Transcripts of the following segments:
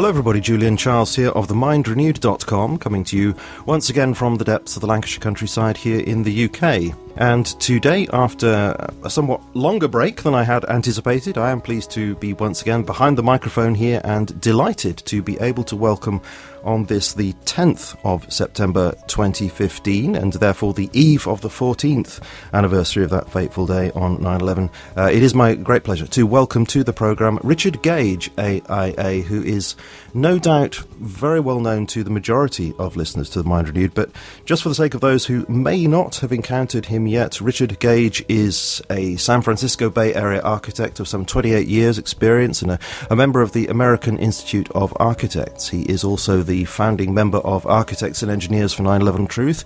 Hello everybody, Julian Charles here of themindrenewed.com, coming to you once again from the depths of the Lancashire countryside here in the UK. And today, after a somewhat longer break than I had anticipated, I am pleased to be once again behind the microphone here and delighted to be able to welcome on this the 10th of September 2015 and therefore the eve of the 14th anniversary of that fateful day on 9/11. It is my great pleasure to welcome to the programme Richard Gage, AIA, who is no doubt very well known to the majority of listeners to The Mind Renewed, but just for the sake of those who may not have encountered him yet, Richard Gage is a San Francisco Bay Area architect of some 28 years experience and a member of the American Institute of Architects. He is also the founding member of Architects and Engineers for 9/11 Truth,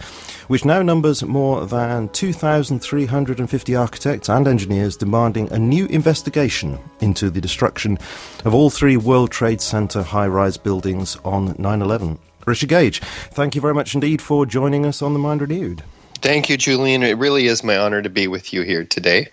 which now numbers more than 2,350 architects and engineers demanding a new investigation into the destruction of all three World Trade Center high-rise buildings on 9/11. Richard Gage, thank you very much indeed for joining us on The Mind Renewed. Thank you, Julian. It really is my honor to be with you here today.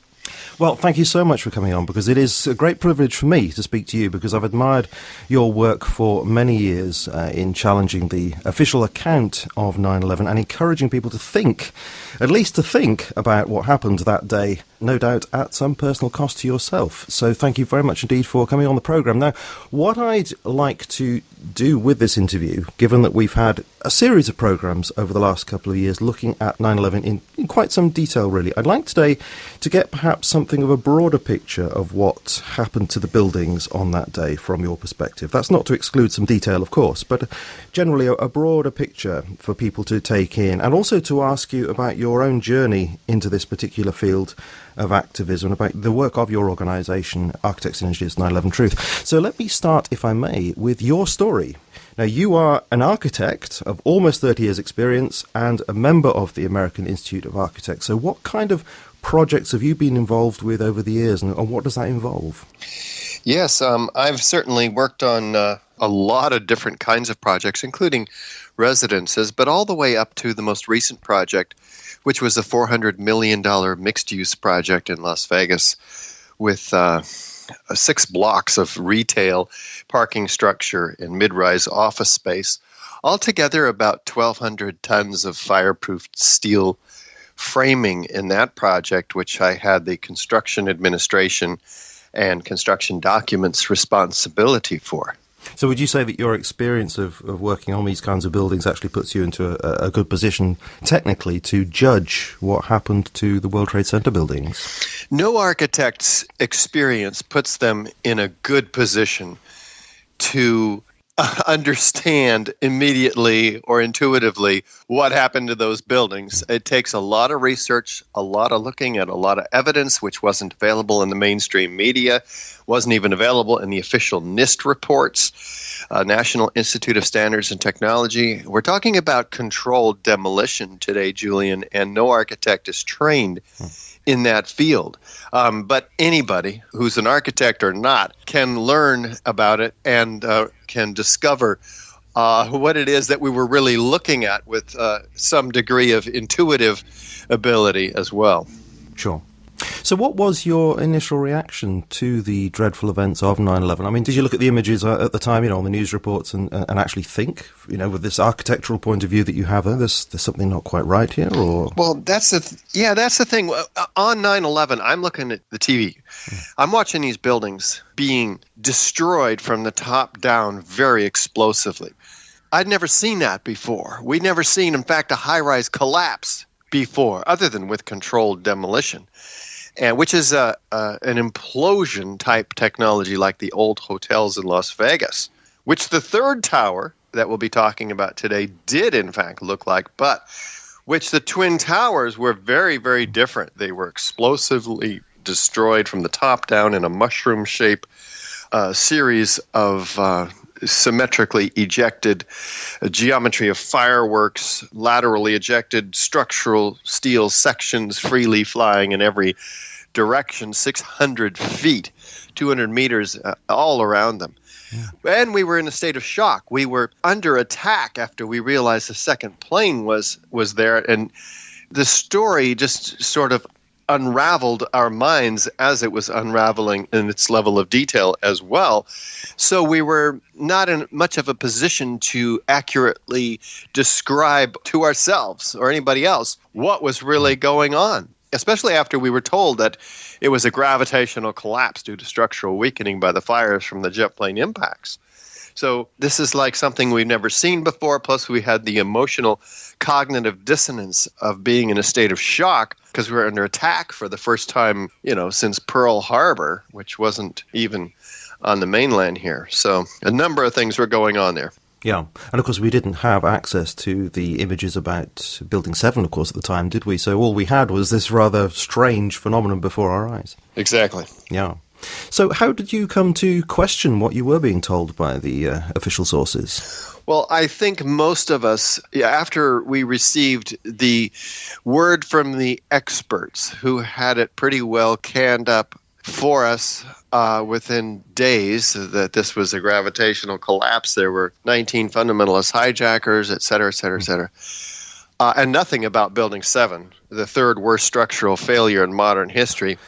Well, thank you so much for coming on, because it is a great privilege for me to speak to you, because I've admired your work for many years in challenging the official account of 9/11 and encouraging people to think, at least to think about what happened that day, no doubt at some personal cost to yourself. So thank you very much indeed for coming on the programme. Now, what I'd like to do with this interview, given that we've had a series of programmes over the last couple of years looking at 9/11 in quite some detail, really, I'd like today to get perhaps something of a broader picture of what happened to the buildings on that day from your perspective. That's not to exclude some detail, of course, but generally a broader picture for people to take in, and also to ask you about your own journey into this particular field of activism, about the work of your organisation, Architects and Engineers 9/11 Truth. So let me start, if I may, with your story. Now, you are an architect of almost 30 years' experience and a member of the American Institute of Architects. So what kind of projects have you been involved with over the years, and what does that involve? Yes, I've certainly worked on a lot of different kinds of projects, including residences, but all the way up to the most recent project, which was a $400 million mixed-use project in Las Vegas with 6 blocks of retail, parking structure, and mid-rise office space. Altogether, about 1,200 tons of fireproof steel framing in that project, which I had the construction administration and construction documents responsibility for. So would you say that your experience of working on these kinds of buildings actually puts you into a good position technically to judge what happened to the World Trade Center buildings? No architect's experience puts them in a good position to understand immediately or intuitively what happened to those buildings. It takes a lot of research, a lot of looking at a lot of evidence, which wasn't available in the mainstream media, wasn't even available in the official NIST reports, National Institute of Standards and Technology. We're talking about controlled demolition today, Julian, and no architect is trained in that field. But anybody who's an architect or not can learn about it and can discover what it is that we were really looking at with some degree of intuitive ability as well. Sure. So what was your initial reaction to the dreadful events of 9/11? I mean, did you look at the images at the time, on the news reports and actually think, with this architectural point of view that you have, there's something not quite right here? Or Well, that's the thing. On 9/11, I'm looking at the TV. I'm watching these buildings being destroyed from the top down very explosively. I'd never seen that before. We'd never seen, in fact, a high-rise collapse before, other than with controlled demolition. And which is an implosion type technology like the old hotels in Las Vegas, which the third tower that we'll be talking about today did in fact look like, but which the Twin Towers were very, very different. They were explosively destroyed from the top down in a mushroom shape series of symmetrically ejected geometry of fireworks, laterally ejected structural steel sections freely flying in every direction, 600 feet, 200 meters all around them. Yeah. And we were in a state of shock. We were under attack after we realized the second plane was there. And the story just sort of unraveled our minds as it was unraveling in its level of detail as well. So we were not in much of a position to accurately describe to ourselves or anybody else what was really going on, especially after we were told that it was a gravitational collapse due to structural weakening by the fires from the jet plane impacts. So this is like something we've never seen before, plus we had the emotional cognitive dissonance of being in a state of shock because we were under attack for the first time, since Pearl Harbor, which wasn't even on the mainland here. So a number of things were going on there. Yeah, and of course we didn't have access to the images about Building 7, of course, at the time, did we? So all we had was this rather strange phenomenon before our eyes. Exactly. Yeah. So how did you come to question what you were being told by the official sources? Well, I think most of us, after we received the word from the experts who had it pretty well canned up for us within days that this was a gravitational collapse, there were 19 fundamentalist hijackers, et cetera, et cetera, et cetera. And nothing about Building 7, the third worst structural failure in modern history.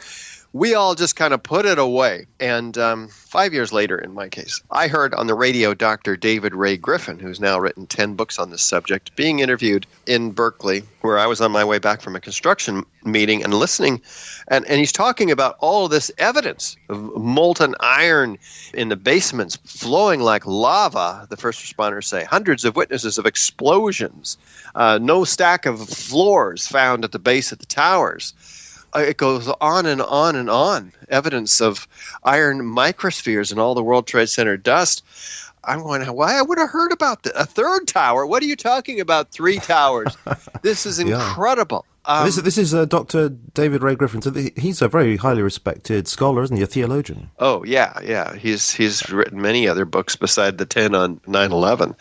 We all just kind of put it away. And 5 years later, in my case, I heard on the radio Dr. David Ray Griffin, who's now written 10 books on this subject, being interviewed in Berkeley, where I was on my way back from a construction meeting and listening. And he's talking about all of this evidence of molten iron in the basements flowing like lava, the first responders say, hundreds of witnesses of explosions, no stack of floors found at the base of the towers. It goes on and on and on. Evidence of iron microspheres in all the World Trade Center dust. I'm going, why I would have heard about a third tower? What are you talking about? 3 towers? This is incredible. This is Dr. David Ray Griffin. So he's a very highly respected scholar, isn't he? A theologian. Oh, yeah. He's written many other books beside the 10 on 9/11.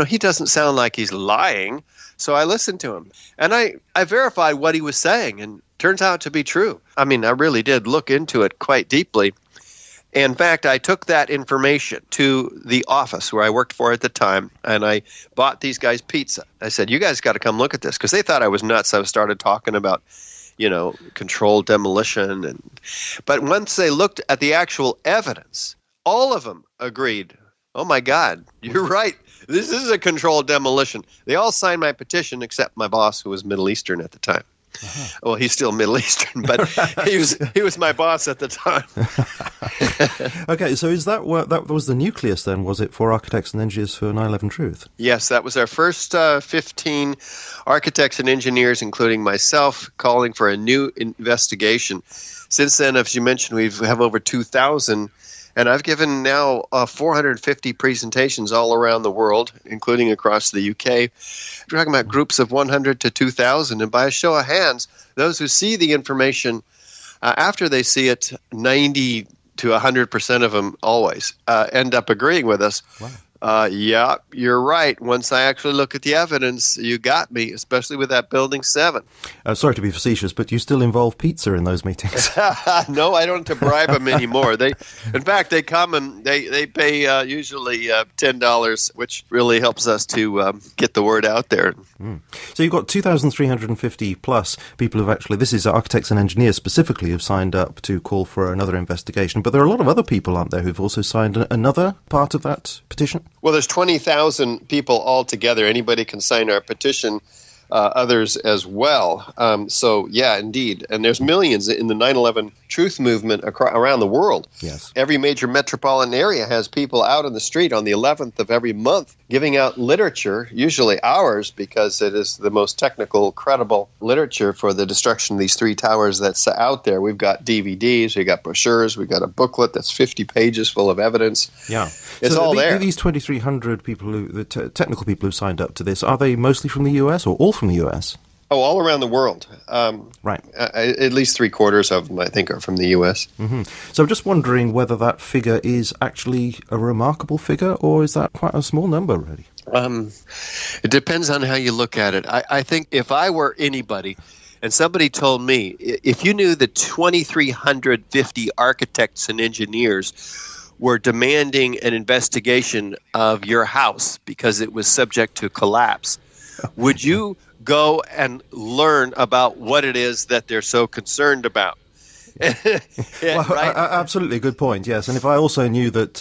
He doesn't sound like he's lying. So I listened to him, and I verified what he was saying, and turns out to be true. I mean, I really did look into it quite deeply. In fact, I took that information to the office where I worked for at the time, and I bought these guys pizza. I said, you guys got to come look at this, because they thought I was nuts. I started talking about, controlled demolition. But once they looked at the actual evidence, all of them agreed, oh, my God, you're right. This is a controlled demolition. They all signed my petition except my boss, who was Middle Eastern at the time. Uh-huh. Well, he's still Middle Eastern, but he was my boss at the time. Okay, so is that was the nucleus then? Was it for Architects and Engineers for 9/11 Truth? Yes, that was our first 15 architects and engineers, including myself, calling for a new investigation. Since then, as you mentioned, we have over 2,000. And I've given now 450 presentations all around the world, including across the UK. We're talking about groups of 100 to 2,000. And by a show of hands, those who see the information, after they see it, 90 to 100% of them always end up agreeing with us. Wow. Yeah, you're right. Once I actually look at the evidence, you got me, especially with that Building 7. Sorry to be facetious, but you still involve pizza in those meetings. No, I don't have to bribe them anymore. In fact, they come and they pay usually $10, which really helps us to get the word out there. Mm. So you've got 2,350 plus people who've actually, this is architects and engineers specifically, who've signed up to call for another investigation. But there are a lot of other people, aren't there, who've also signed another part of that petition? Well, there's 20,000 people altogether. Anybody can sign our petition, others as well. So, yeah, indeed. And there's millions in the 9/11 Truth movement around the world. Yes. Every major metropolitan area has people out in the street on the 11th of every month giving out literature, usually ours, because it is the most technical, credible literature for the destruction of these 3 towers that's out there. We've got DVDs, we've got brochures, we've got a booklet that's 50 pages full of evidence. Yeah. It's all there. These 2,300 people, the technical people who've signed up to this, are they mostly from the US or all from the US? Oh, all around the world. Right. At least 3/4 of them, I think, are from the U.S. Mm-hmm. So I'm just wondering whether that figure is actually a remarkable figure, or is that quite a small number, really? It depends on how you look at it. I think if I were anybody and somebody told me, if you knew that 2,350 architects and engineers were demanding an investigation of your house because it was subject to collapse, would you go and learn about what it is that they're so concerned about. Well, Right? absolutely, good point. Yes, and if I also knew that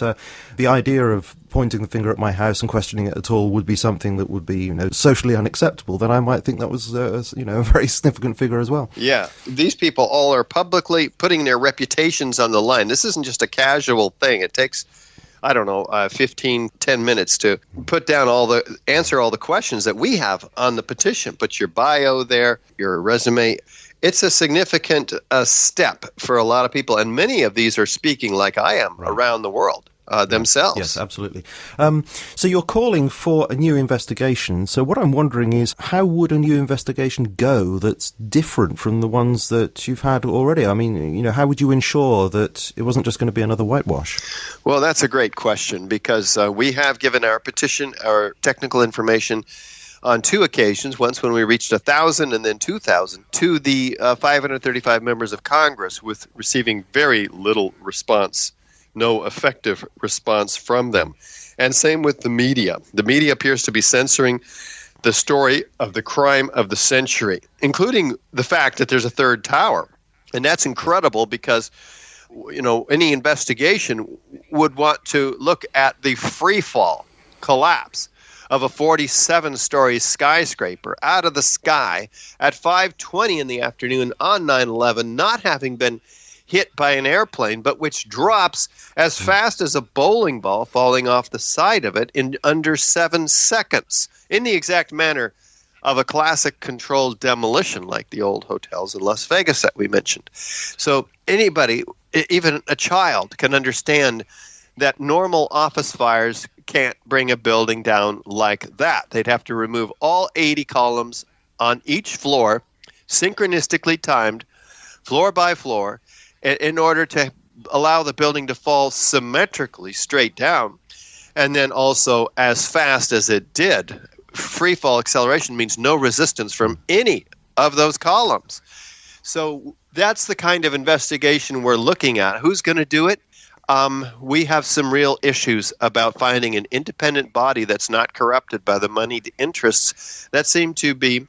the idea of pointing the finger at my house and questioning it at all would be something that would be, socially unacceptable, then I might think that was, a very significant figure as well. Yeah, these people all are publicly putting their reputations on the line. This isn't just a casual thing. It takes, 10 minutes to answer all the questions that we have on the petition. Put your bio there, your resume. It's a significant step for a lot of people, and many of these are speaking like I am around the world themselves. Yes, absolutely. So you're calling for a new investigation. So what I'm wondering is, how would a new investigation go that's different from the ones that you've had already? I mean, how would you ensure that it wasn't just going to be another whitewash? Well, that's a great question, because we have given our petition, our technical information, on two occasions, once when we reached 1,000 and then 2,000, to the 535 members of Congress, with receiving very little response, no effective response from them. And same with the media. The media appears to be censoring the story of the crime of the century, including the fact that there's a third tower. And that's incredible because, any investigation would want to look at the free fall collapse of a 47-story skyscraper out of the sky at 5:20 in the afternoon on 9/11, not having been hit by an airplane, but which drops as fast as a bowling ball falling off the side of it in under 7 seconds, in the exact manner of a classic controlled demolition like the old hotels in Las Vegas that we mentioned. So anybody, even a child, can understand that normal office fires can't bring a building down like that. They'd have to remove all 80 columns on each floor, synchronistically timed, floor by floor, in order to allow the building to fall symmetrically straight down, and then also as fast as it did. Free fall acceleration means no resistance from any of those columns. So that's the kind of investigation we're looking at. Who's going to do it? We have some real issues about finding an independent body that's not corrupted by the moneyed interests that seem to be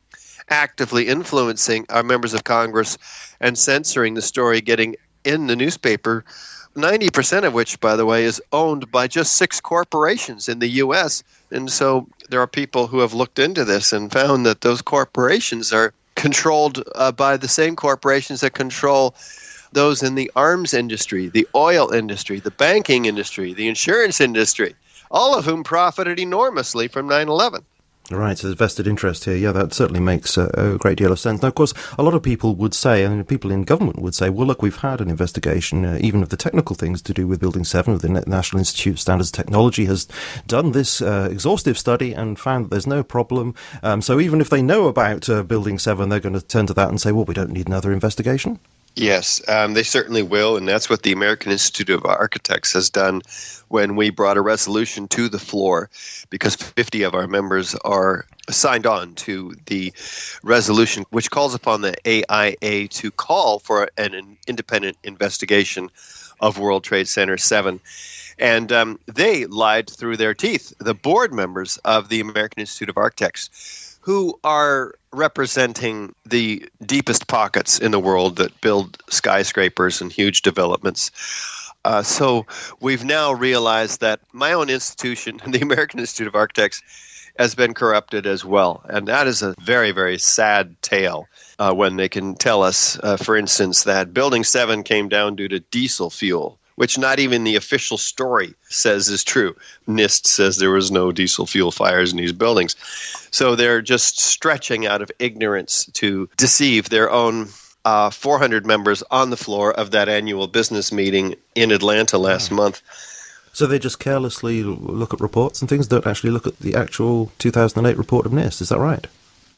actively influencing our members of Congress and censoring the story getting in the newspaper, 90% of which, by the way, is owned by just 6 corporations in the U.S. And so there are people who have looked into this and found that those corporations are controlled by the same corporations that control those in the arms industry, the oil industry, the banking industry, the insurance industry, all of whom profited enormously from 9/11. Right, so there's vested interest here. Yeah, that certainly makes a great deal of sense. Now, of course, a lot of people would say, and people in government would say, well, look, we've had an investigation, even of the technical things to do with Building 7. The National Institute of Standards and Technology has done this exhaustive study and found that there's no problem. So even if they know about Building 7, they're going to turn to that and say, well, we don't need another investigation. Yes, they certainly will, and that's what the American Institute of Architects has done when we brought a resolution to the floor, because 50 of our members are signed on to the resolution, which calls upon the AIA to call for an independent investigation of World Trade Center 7. And they lied through their teeth, the board members of the American Institute of Architects, who are representing the deepest pockets in the world that build skyscrapers and huge developments. So we've now realized that my own institution, the American Institute of Architects, has been corrupted as well. And that is a very, very sad tale when they can tell us, for instance, that Building 7 came down due to diesel fuel, which not even the official story says is true. NIST says there was no diesel fuel fires in these buildings. So they're just stretching out of ignorance to deceive their own 400 members on the floor of that annual business meeting in Atlanta last month. So they just carelessly look at reports and things, don't actually look at the actual 2008 report of NIST, is that right?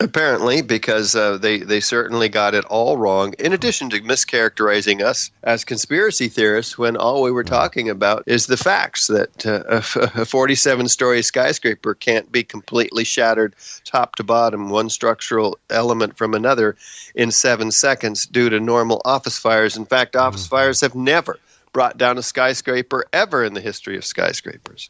Apparently, because they certainly got it all wrong, in addition to mischaracterizing us as conspiracy theorists when all we were talking about is the facts that a 47-story skyscraper can't be completely shattered top to bottom, one structural element from another, in 7 seconds due to normal office fires. In fact, office fires have never brought down a skyscraper ever in the history of skyscrapers.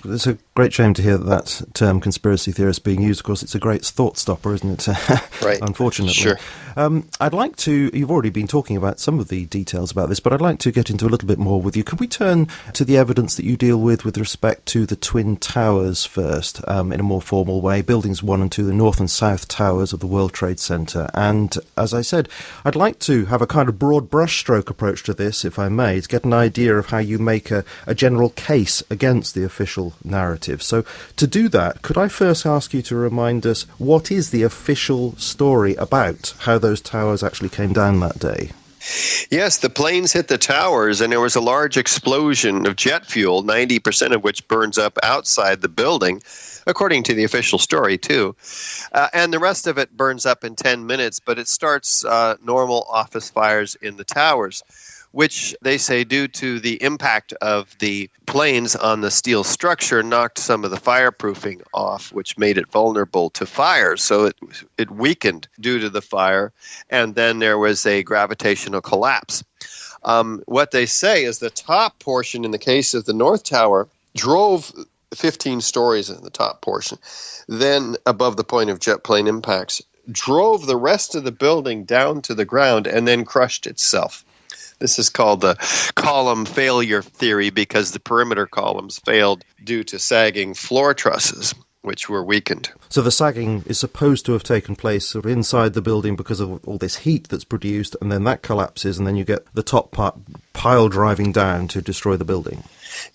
It's a great shame to hear that term conspiracy theorist being used. Of course, it's a great thought stopper, isn't it? Right. Unfortunately. Sure. I'd like to, you've already been talking about some of the details about this, but I'd like to get into a little bit more with you. Could we turn to the evidence that you deal with respect to the Twin Towers first, in a more formal way, buildings 1 and 2, the north and south towers of the World Trade Center? And as I said, I'd like to have a kind of broad brushstroke approach to this, if I may, to get an idea of how you make a general case against the official narrative. So to do that, could I first ask you to remind us what is the official story about how those towers actually came down that day? Yes, the planes hit the towers, and there was a large explosion of jet fuel, 90% of which burns up outside the building, according to the official story, too. And the rest of it burns up in 10 minutes, but it starts normal office fires in the towers, which they say due to the impact of the planes on the steel structure knocked some of the fireproofing off, which made it vulnerable to fire. So it weakened due to the fire, and then there was a gravitational collapse. What they say is the top portion, in the case of the North Tower, drove 15 stories in the top portion, then above the point of jet plane impacts, drove the rest of the building down to the ground and then crushed itself. This is called the column failure theory because the perimeter columns failed due to sagging floor trusses, which were weakened. So the sagging is supposed to have taken place sort of inside the building because of all this heat that's produced, and then that collapses, and then you get the top part pile driving down to destroy the building.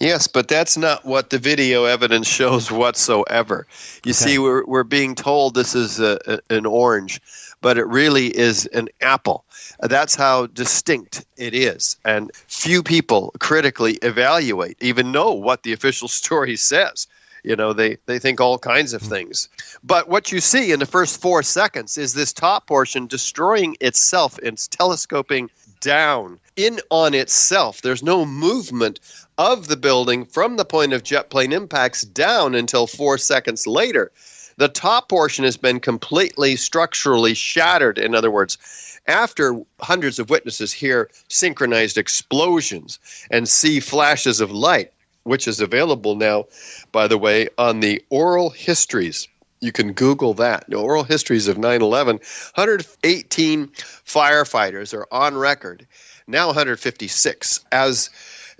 Yes, but that's not what the video evidence shows whatsoever. You see, we're being told this is an orange, but it really is an apple. That's how distinct it is. And few people critically evaluate, even know what the official story says. You know, they think all kinds of things. But what you see in the first 4 seconds is this top portion destroying itself. It's telescoping down in on itself. There's no movement of the building from the point of jet plane impacts down until 4 seconds later. The top portion has been completely structurally shattered. In other words, after hundreds of witnesses hear synchronized explosions and see flashes of light, which is available now, by the way, on the oral histories. You can Google that. The oral histories of 9/11. 118 firefighters are on record, now 156, as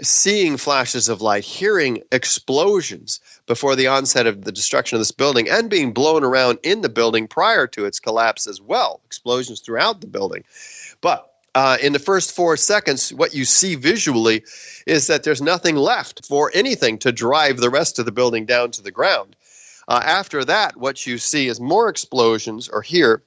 seeing flashes of light, hearing explosions before the onset of the destruction of this building, and being blown around in the building prior to its collapse as well. Explosions throughout the building. But in the first 4 seconds, what you see visually is that there's nothing left for anything to drive the rest of the building down to the ground. After that, what you see is more explosions, or hear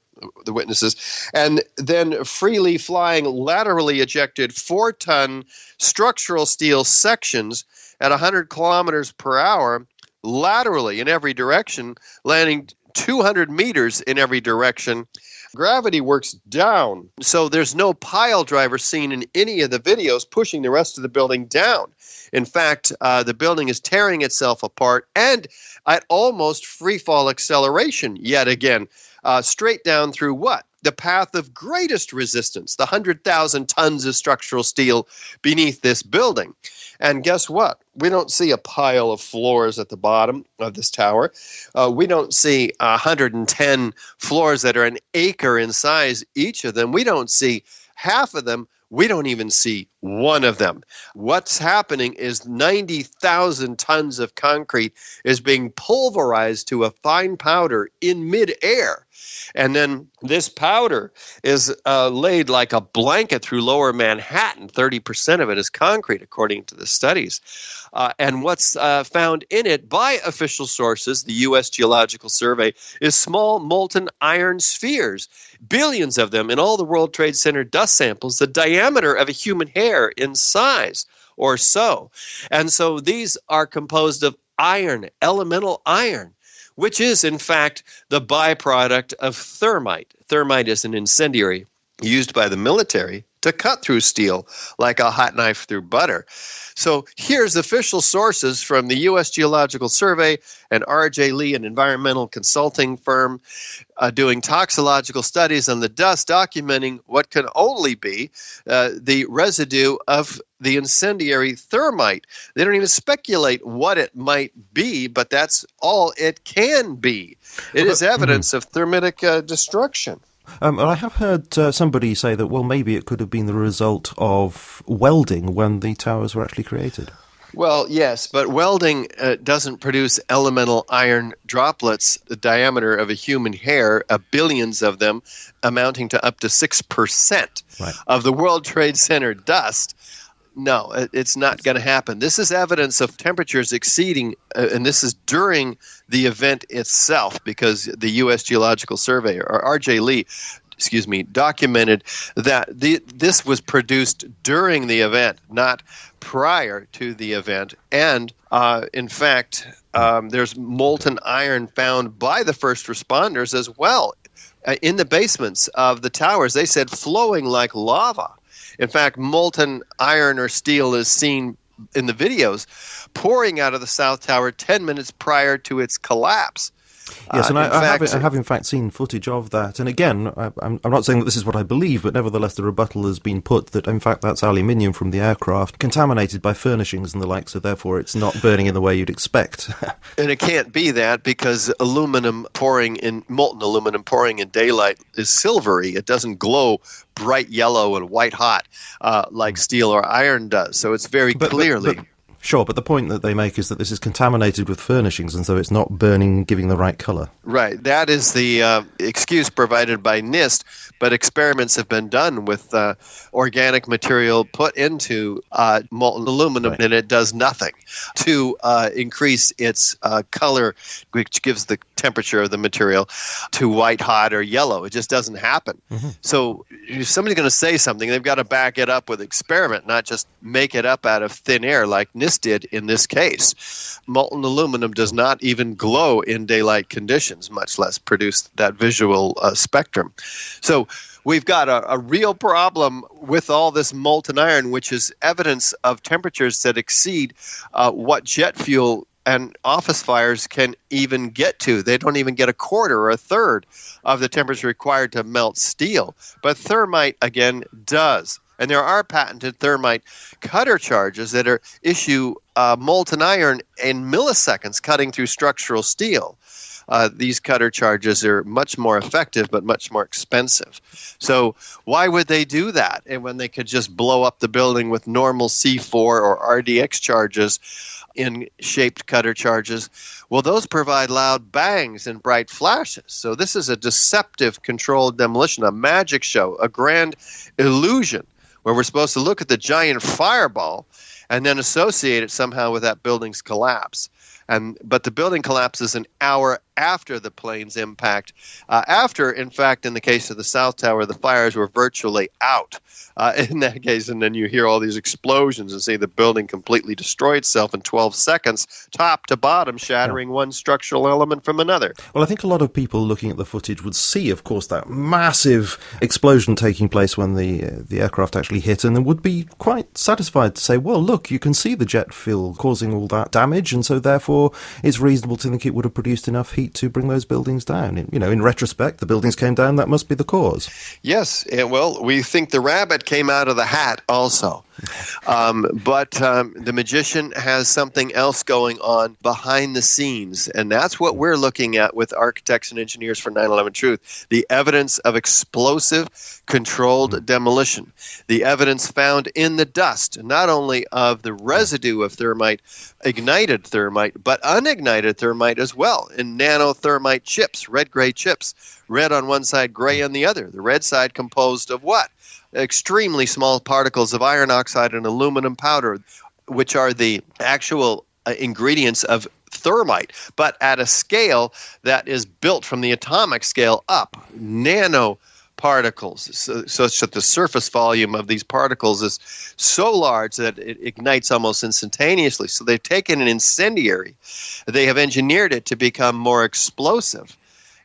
the witnesses, and then freely flying, laterally ejected 4-ton structural steel sections at 100 kilometers per hour, laterally in every direction, landing 200 meters in every direction. Gravity works down, so there's no pile driver seen in any of the videos pushing the rest of the building down. In fact, the building is tearing itself apart, and at almost free fall acceleration yet again, straight down through what? The path of greatest resistance, the 100,000 tons of structural steel beneath this building. And guess what? We don't see a pile of floors at the bottom of this tower. We don't see 110 floors that are an acre in size, each of them. We don't see half of them. We don't even see one of them. What's happening is 90,000 tons of concrete is being pulverized to a fine powder in midair. And then this powder is laid like a blanket through lower Manhattan. 30% of it is concrete, according to the studies. And what's found in it by official sources, the U.S. Geological Survey, is small molten iron spheres, billions of them in all the World Trade Center dust samples, the diameter of a human hair in size or so. And so these are composed of iron, elemental iron, which is, in fact, the byproduct of thermite. Thermite is an incendiary used by the military to cut through steel like a hot knife through butter. So here's official sources from the U.S. Geological Survey and R.J. Lee, an environmental consulting firm, doing toxicological studies on the dust, documenting what can only be the residue of the incendiary thermite. They don't even speculate what it might be, but that's all it can be. It is evidence of thermitic destruction. I have heard somebody say that, well, maybe it could have been the result of welding when the towers were actually created. Well, yes, but welding doesn't produce elemental iron droplets the diameter of a human hair, billions of them, amounting to up to 6% of the World Trade Center dust. No, it's not going to happen. This is evidence of temperatures exceeding, and this is during the event itself, because the U.S. Geological Survey, or R.J. Lee, documented that this was produced during the event, not prior to the event. And in fact, there's molten iron found by the first responders as well in the basements of the towers. They said flowing like lava. In fact, molten iron or steel is seen in the videos pouring out of the South Tower 10 minutes prior to its collapse. Yes, and I have in fact seen footage of that. And again, I'm not saying that this is what I believe, but nevertheless the rebuttal has been put that in fact that's aluminium from the aircraft, contaminated by furnishings and the like, so therefore it's not burning in the way you'd expect. And it can't be that, because molten aluminum pouring in daylight is silvery. It doesn't glow bright yellow and white hot like steel or iron does. So it's very clearly... Sure, but the point that they make is that this is contaminated with furnishings, and so it's not burning, giving the right color. Right. That is the excuse provided by NIST, but experiments have been done with organic material put into molten aluminum, and it does nothing to increase its color, which gives the temperature of the material, to white hot or yellow. It just doesn't happen. Mm-hmm. So if somebody's going to say something, they've got to back it up with experiment, not just make it up out of thin air like NIST did in this case. Molten aluminum does not even glow in daylight conditions, much less produce that visual spectrum. So we've got a real problem with all this molten iron, which is evidence of temperatures that exceed what jet fuel and office fires can even get to. They don't even get a quarter or a third of the temperature required to melt steel. But thermite, again, does. And there are patented thermite cutter charges that issue molten iron in milliseconds, cutting through structural steel. These cutter charges are much more effective but much more expensive. So why would they do that? And when they could just blow up the building with normal C4 or RDX charges in shaped cutter charges? Well, those provide loud bangs and bright flashes. So this is a deceptive controlled demolition, a magic show, a grand illusion, where we're supposed to look at the giant fireball and then associate it somehow with that building's collapse. But the building collapses an hour after the plane's impact. After, in fact, in the case of the South Tower, the fires were virtually out in that case. And then you hear all these explosions and see the building completely destroy itself in 12 seconds, top to bottom, shattering one structural element from another. Well, I think a lot of people looking at the footage would see, of course, that massive explosion taking place when the aircraft actually hit, and then would be quite satisfied to say, well, look, you can see the jet fuel causing all that damage, and so therefore it's reasonable to think it would have produced enough heat to bring those buildings down. In retrospect, the buildings came down, that must be the cause. Yes, well, we think the rabbit came out of the hat also. But the magician has something else going on behind the scenes, and that's what we're looking at with architects and engineers for 9/11 Truth, the evidence of explosive controlled demolition, the evidence found in the dust, not only of the residue of thermite, ignited thermite, but unignited thermite as well, in nanothermite chips, red-gray chips, red on one side, gray on the other. The red side composed of what? Extremely small particles of iron oxide and aluminum powder, which are the actual ingredients of thermite, but at a scale that is built from the atomic scale up, nanoparticles, such that the surface volume of these particles is so large that it ignites almost instantaneously. So they've taken an incendiary, they have engineered it to become more explosive.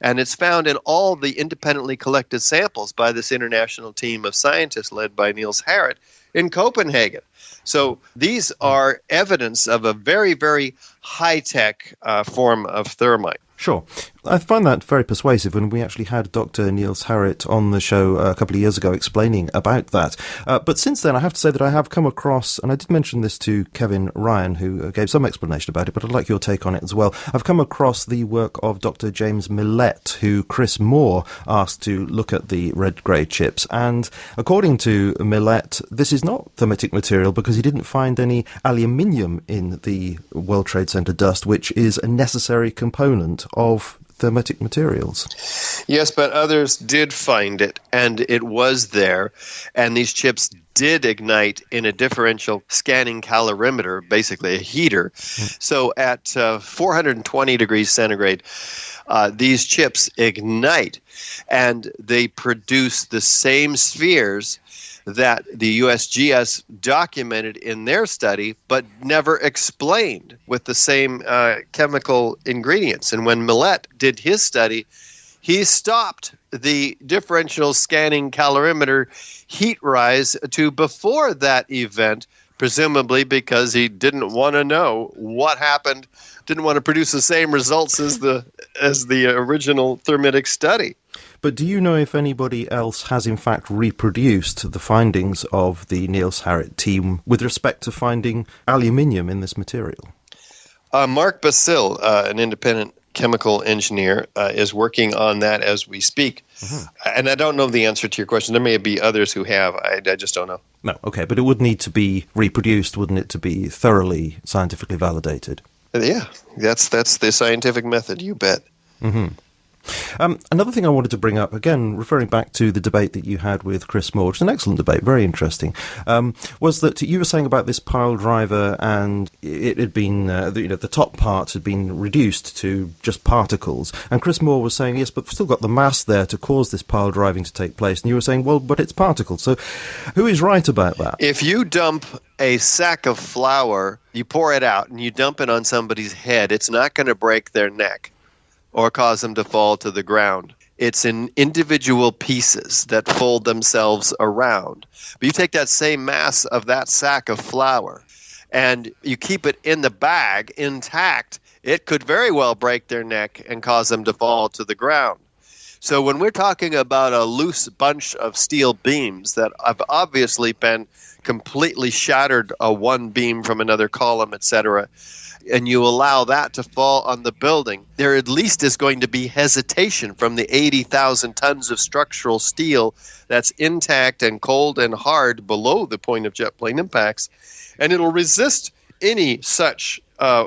And it's found in all the independently collected samples by this international team of scientists led by Niels Harrit in Copenhagen. So these are evidence of a very, very high-tech form of thermite. Sure. I find that very persuasive, and we actually had Dr. Niels Harrit on the show a couple of years ago explaining about that. But since then, I have to say that I have come across, and I did mention this to Kevin Ryan, who gave some explanation about it, but I'd like your take on it as well. I've come across the work of Dr. James Millett, who Chris Moore asked to look at the red-grey chips. And according to Millett, this is not thermitic material because he didn't find any aluminium in the World Trade Center dust, which is a necessary component of thermitic materials. Yes, but others did find it, and it was there, and these chips did ignite in a differential scanning calorimeter, basically a heater. So at 420 degrees centigrade, these chips ignite, and they produce the same spheres that the USGS documented in their study, but never explained with the same chemical ingredients. And when Millett did his study, he stopped the differential scanning calorimeter heat rise to before that event, presumably because he didn't want to know what happened, didn't want to produce the same results as the original thermitic study. But do you know if anybody else has in fact reproduced the findings of the Niels Harrit team with respect to finding aluminium in this material? Mark Basil, an independent chemical engineer, is working on that as we speak. And I don't know the answer to your question. There may be others who have. I just don't know. No, okay, but it would need to be reproduced, wouldn't it, to be thoroughly scientifically validated? Yeah, that's the scientific method, you bet. Mm-hmm. Another thing I wanted to bring up, again, referring back to the debate that you had with Chris Moore, which is an excellent debate, very interesting, was that you were saying about this pile driver and it had been, the top part had been reduced to just particles. And Chris Moore was saying, yes, but we've still got the mass there to cause this pile driving to take place. And you were saying, well, but it's particles. So who is right about that? If you dump a sack of flour, you pour it out and you dump it on somebody's head, it's not going to break their neck or cause them to fall to the ground. It's in individual pieces that fold themselves around. But you take that same mass of that sack of flour and you keep it in the bag intact, it could very well break their neck and cause them to fall to the ground. So when we're talking about a loose bunch of steel beams that have obviously been completely shattered, one beam from another column, etc., and you allow that to fall on the building, there at least is going to be hesitation from the 80,000 tons of structural steel that's intact and cold and hard below the point of jet plane impacts, and it'll resist any such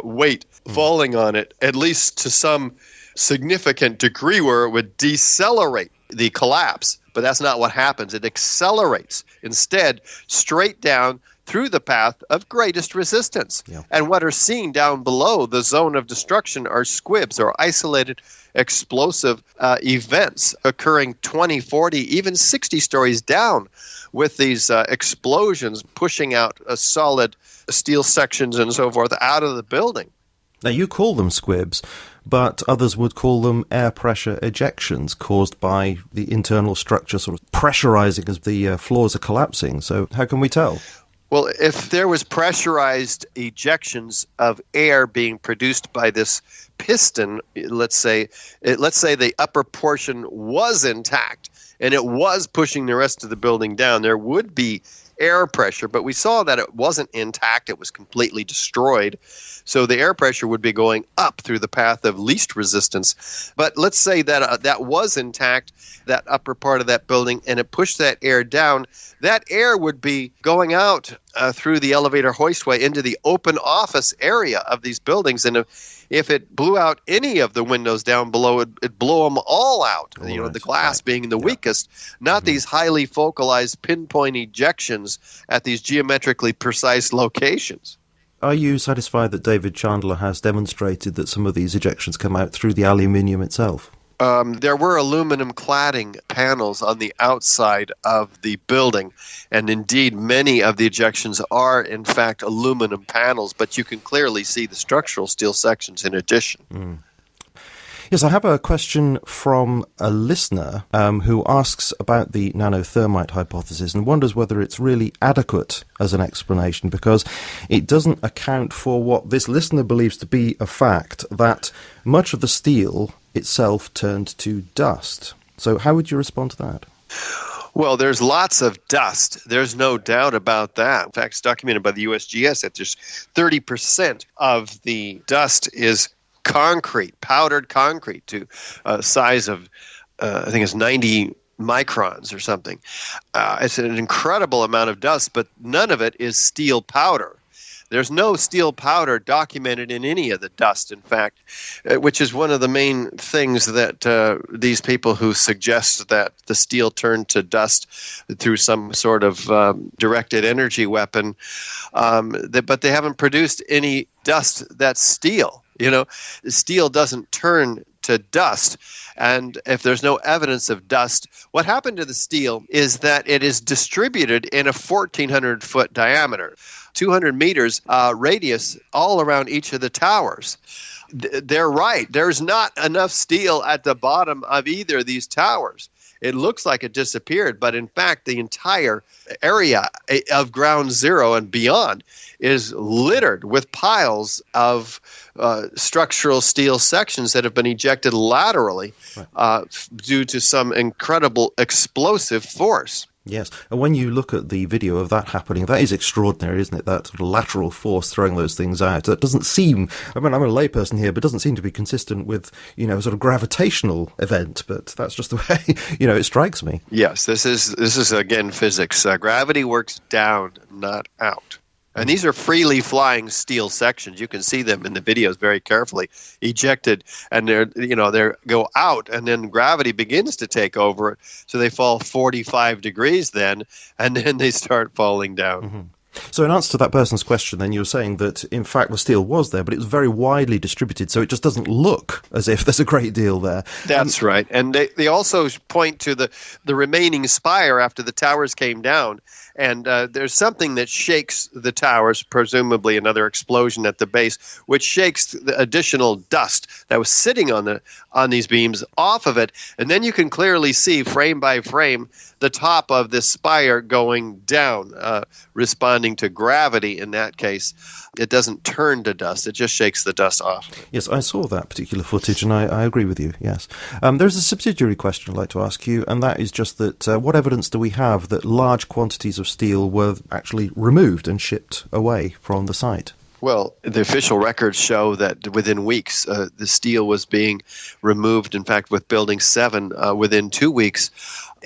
weight falling on it, at least to some significant degree where it would decelerate the collapse. But that's not what happens. It accelerates instead straight down through the path of greatest resistance. Yeah. And what are seen down below the zone of destruction are squibs or isolated explosive events occurring 20, 40, even 60 stories down with these explosions pushing out solid steel sections and so forth out of the building. Now, you call them squibs, but others would call them air pressure ejections caused by the internal structure sort of pressurizing as the floors are collapsing. So how can we tell? Well, if there was pressurized ejections of air being produced by this piston, let's say the upper portion was intact and it was pushing the rest of the building down, there would be air pressure, but we saw that it wasn't intact, it was completely destroyed. So the air pressure would be going up through the path of least resistance. But let's say that that was intact, that upper part of that building, and it pushed that air down. That air would be going out through the elevator hoistway into the open office area of these buildings. And if it blew out any of the windows down below, it'd blow them all out, the glass being the weakest, not these highly focalized pinpoint ejections at these geometrically precise locations. Are you satisfied that David Chandler has demonstrated that some of these ejections come out through the aluminium itself? There were aluminum cladding panels on the outside of the building, and indeed many of the ejections are in fact aluminum panels, but you can clearly see the structural steel sections in addition. Yes, I have a question from a listener who asks about the nanothermite hypothesis and wonders whether it's really adequate as an explanation, because it doesn't account for what this listener believes to be a fact, that much of the steel itself turned to dust. So how would you respond to that? Well, there's lots of dust. There's no doubt about that. In fact, it's documented by the USGS that there's 30% of the dust is concrete, powdered concrete, to a size of, I think it's 90 microns or something. It's an incredible amount of dust, but none of it is steel powder. There's no steel powder documented in any of the dust, in fact, which is one of the main things that these people who suggest that the steel turned to dust through some sort of directed energy weapon, but they haven't produced any dust that's steel. You know, steel doesn't turn to dust. And if there's no evidence of dust, what happened to the steel is that it is distributed in a 1,400-foot diameter, 200 meters radius all around each of the towers. They're right. There's not enough steel at the bottom of either of these towers. It looks like it disappeared, but in fact, the entire area of ground zero and beyond is littered with piles of structural steel sections that have been ejected laterally due to some incredible explosive force. Yes, and when you look at the video of that happening, that is extraordinary, isn't it? That sort of lateral force throwing those things out. That doesn't seem, I mean, I'm a layperson here, but doesn't seem to be consistent with, you know, a sort of gravitational event, but that's just the way, you know, it strikes me. Yes, this is again, physics. Gravity works down, not out. And these are freely flying steel sections. You can see them in the videos very carefully, ejected, and they go out, and then gravity begins to take over it. So they fall 45 degrees then, and then they start falling down. Mm-hmm. So in answer to that person's question, then, you're saying that, in fact, the steel was there, but it was very widely distributed, so it just doesn't look as if there's a great deal there. That's right. And they also point to the remaining spire after the towers came down. And there's something that shakes the towers, presumably another explosion at the base, which shakes the additional dust that was sitting on these beams off of it. And then you can clearly see, frame by frame, the top of this spire going down, responding to gravity in that case. It doesn't turn to dust. It just shakes the dust off. Yes, I saw that particular footage, and I agree with you, yes. There's a subsidiary question I'd like to ask you, and that is just that what evidence do we have that large quantities of steel were actually removed and shipped away from the site? Well, the official records show that within weeks, the steel was being removed. In fact, with Building 7, within 2 weeks,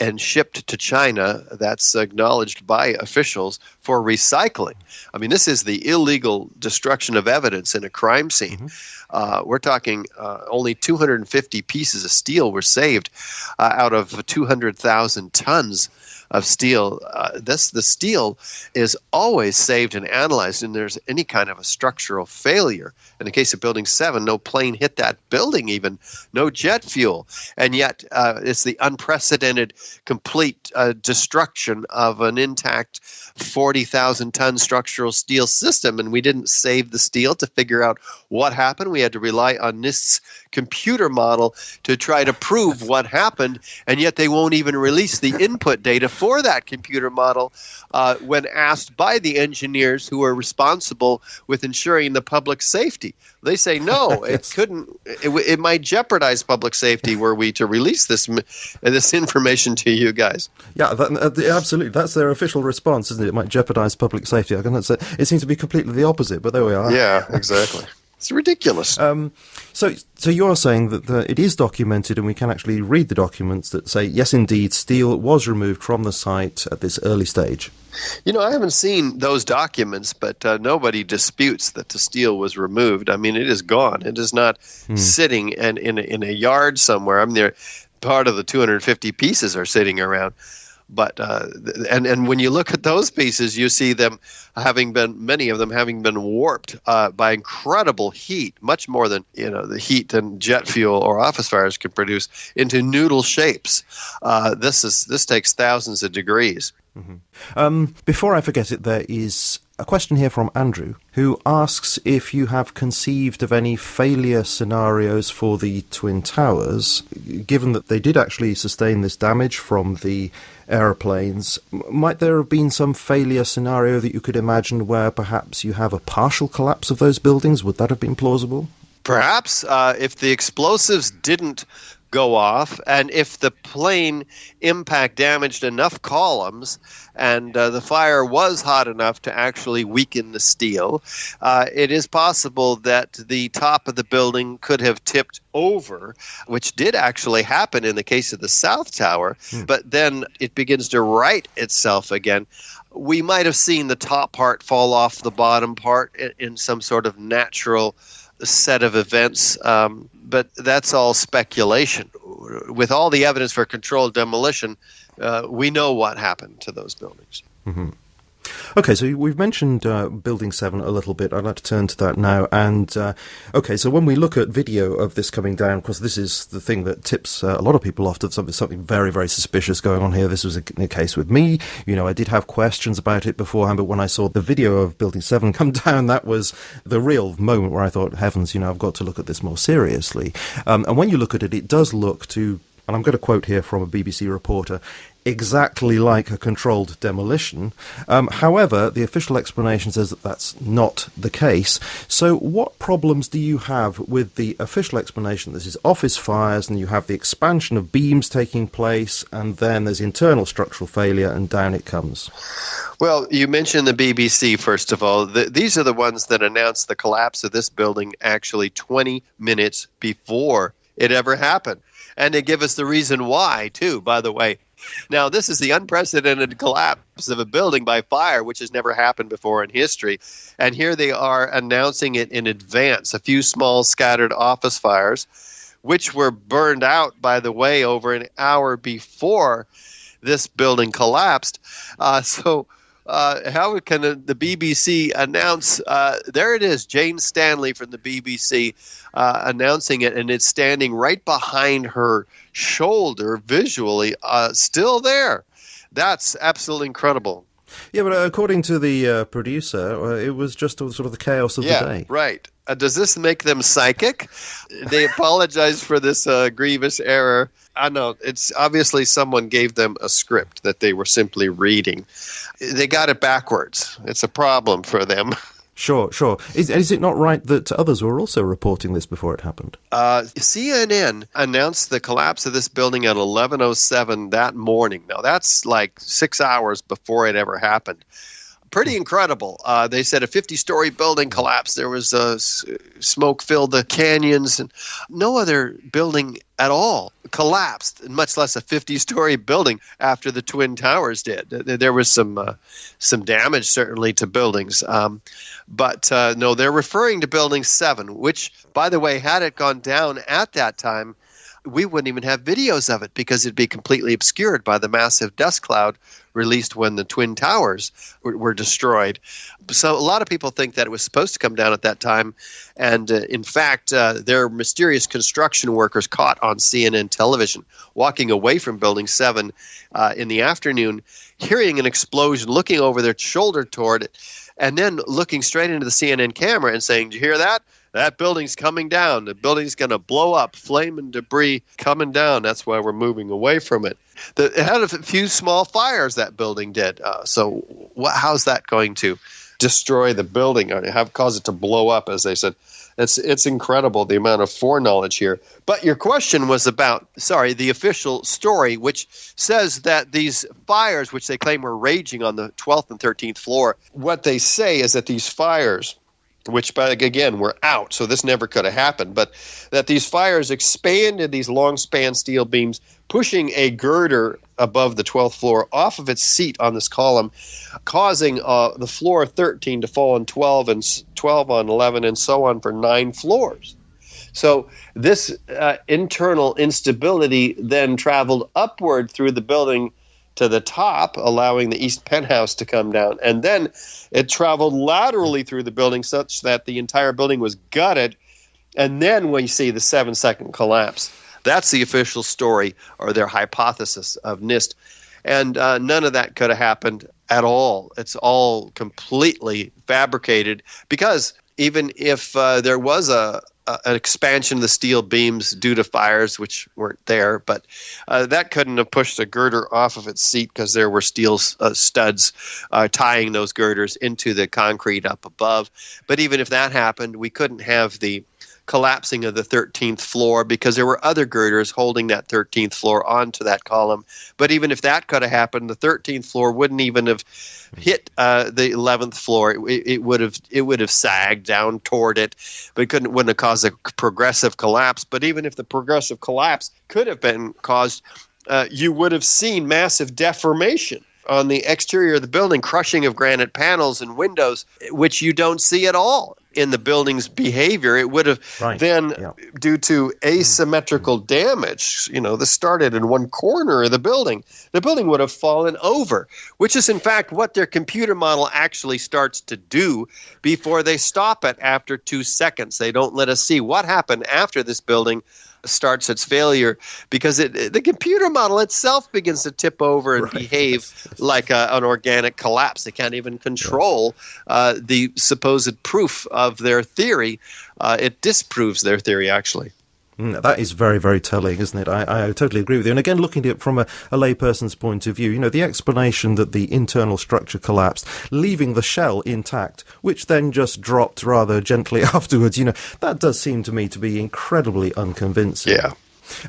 and shipped to China. That's acknowledged by officials for recycling. I mean, this is the illegal destruction of evidence in a crime scene. Mm-hmm. We're talking only 250 pieces of steel were saved out of 200,000 tons of steel. The steel is always saved and analyzed when there's any kind of a structural failure. In the case of Building 7, no plane hit that building even, no jet fuel. And yet it's the unprecedented complete destruction of an intact 40,000-ton structural steel system. And we didn't save the steel to figure out what happened. We had to rely on NIST's computer model to try to prove what happened. And yet they won't even release the input data for that computer model when asked by the engineers who are responsible with ensuring the public safety. They say, no, it couldn't. It might jeopardize public safety were we to release this information to you guys. Yeah, absolutely. That's their official response, isn't it? It might jeopardize public safety. It seems to be completely the opposite, but there we are. Yeah, exactly. It's ridiculous. So you're saying that it is documented, and we can actually read the documents that say, yes, indeed, steel was removed from the site at this early stage. You know, I haven't seen those documents, but nobody disputes that the steel was removed. I mean, it is gone. It is not sitting in a yard somewhere. I mean, part of the 250 pieces are sitting around. But and when you look at those pieces, you see them many of them having been warped by incredible heat, much more than the heat than jet fuel or office fires can produce, into noodle shapes. This takes thousands of degrees. Mm-hmm. Before I forget it, there is A question here from Andrew, who asks if you have conceived of any failure scenarios for the Twin Towers, given that they did actually sustain this damage from the aeroplanes. Might there have been some failure scenario that you could imagine where perhaps you have a partial collapse of those buildings? Would that have been plausible? Perhaps if the explosives didn't go off, and if the plane impact damaged enough columns and the fire was hot enough to actually weaken the steel, it is possible that the top of the building could have tipped over, which did actually happen in the case of the South Tower, but then it begins to right itself again. We might have seen the top part fall off the bottom part in some sort of natural set of events, but that's all speculation. With all the evidence for controlled demolition, we know what happened to those buildings. Mm-hmm. Okay, so we've mentioned Building 7 a little bit. I'd like to turn to that now. And, okay, so when we look at video of this coming down, of course, this is the thing that tips a lot of people off to something very, very suspicious going on here. This was a case with me. You know, I did have questions about it beforehand, but when I saw the video of Building 7 come down, that was the real moment where I thought, heavens, you know, I've got to look at this more seriously. And when you look at it, it does look to, and I'm going to quote here from a BBC reporter, exactly like a controlled demolition. However, the official explanation says that that's not the case. So what problems do you have with the official explanation? This is office fires, and you have the expansion of beams taking place, and then there's internal structural failure, and down it comes. Well, you mentioned the BBC, first of all. These are the ones that announced the collapse of this building actually 20 minutes before it ever happened. And they give us the reason why, too, by the way. Now, this is the unprecedented collapse of a building by fire, which has never happened before in history. And here they are announcing it in advance, a few small scattered office fires, which were burned out, by the way, over an hour before this building collapsed. So how can the BBC announce? There it is, Jane Stanley from the BBC announcing it, and it's standing right behind her shoulder visually, still there. That's absolutely incredible. Yeah, but according to the producer, it was just sort of the chaos of the day. Yeah, right. Does this make them psychic? They apologize for this grievous error. I know, it's obviously someone gave them a script that they were simply reading. They got it backwards. It's a problem for them. Sure. Is it not right that others were also reporting this before it happened? CNN announced the collapse of this building at 11:07 that morning. Now, that's like 6 hours before it ever happened. Pretty incredible. They said a 50-story building collapsed. There was smoke filled the canyons, and no other building at all collapsed, much less a 50-story building after the Twin Towers did. There was some damage, certainly, to buildings. But no, they're referring to Building 7, which, by the way, had it gone down at that time, we wouldn't even have videos of it because it'd be completely obscured by the massive dust cloud released when the Twin Towers were destroyed. So a lot of people think that it was supposed to come down at that time. And in fact, there are mysterious construction workers caught on CNN television walking away from Building 7 in the afternoon, hearing an explosion, looking over their shoulder toward it, and then looking straight into the CNN camera and saying, "Did you hear that? That building's coming down. The building's going to blow up. Flame and debris coming down. That's why we're moving away from it." It had a few small fires, that building did. So how's that going to destroy the building or cause it to blow up, as they said? It's incredible, the amount of foreknowledge here. But your question was about, the official story, which says that these fires, which they claim were raging on the 12th and 13th floor, what they say is that these fires, which, again, were out, so this never could have happened, but that these fires expanded these long-span steel beams, pushing a girder above the 12th floor off of its seat on this column, causing the floor 13 to fall on 12 and 12 on 11 and so on for 9 floors. So this internal instability then traveled upward through the building to the top, allowing the east penthouse to come down. And then it traveled laterally through the building such that the entire building was gutted. And then we see the 7-second collapse. That's the official story or their hypothesis of NIST. And none of that could have happened at all. It's all completely fabricated, because even if there was an expansion of the steel beams due to fires, which weren't there, but that couldn't have pushed the girder off of its seat, because there were steel studs tying those girders into the concrete up above. But even if that happened, we couldn't have the collapsing of the 13th floor, because there were other girders holding that 13th floor onto that column. But even if that could have happened, the 13th floor wouldn't even have hit the 11th floor. It would have sagged down toward it, but it wouldn't have caused a progressive collapse. But even if the progressive collapse could have been caused, you would have seen massive deformation on the exterior of the building, crushing of granite panels and windows, which you don't see at all in the building's behavior. It would have due to asymmetrical damage, this started in one corner of the building would have fallen over, which is in fact what their computer model actually starts to do before they stop it after 2 seconds. They don't let us see what happened after this building starts its failure, because the computer model itself begins to tip over and behave like an organic collapse. They can't even control the supposed proof of their theory. It disproves their theory, actually. That is very, very telling, isn't it? I totally agree with you. And again, looking at it from a layperson's point of view, the explanation that the internal structure collapsed, leaving the shell intact, which then just dropped rather gently afterwards, that does seem to me to be incredibly unconvincing. Yeah.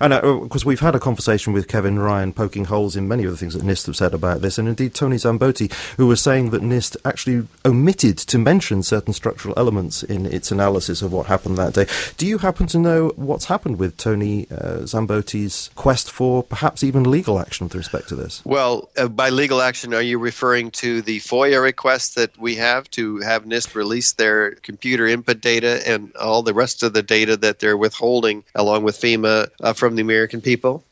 And because we've had a conversation with Kevin Ryan poking holes in many of the things that NIST have said about this, and indeed Tony Zambotti, who was saying that NIST actually omitted to mention certain structural elements in its analysis of what happened that day. Do you happen to know what's happened with Tony Zambotti's quest for perhaps even legal action with respect to this? Well, by legal action, are you referring to the FOIA request that we have to have NIST release their computer input data and all the rest of the data that they're withholding along with FEMA from the American people?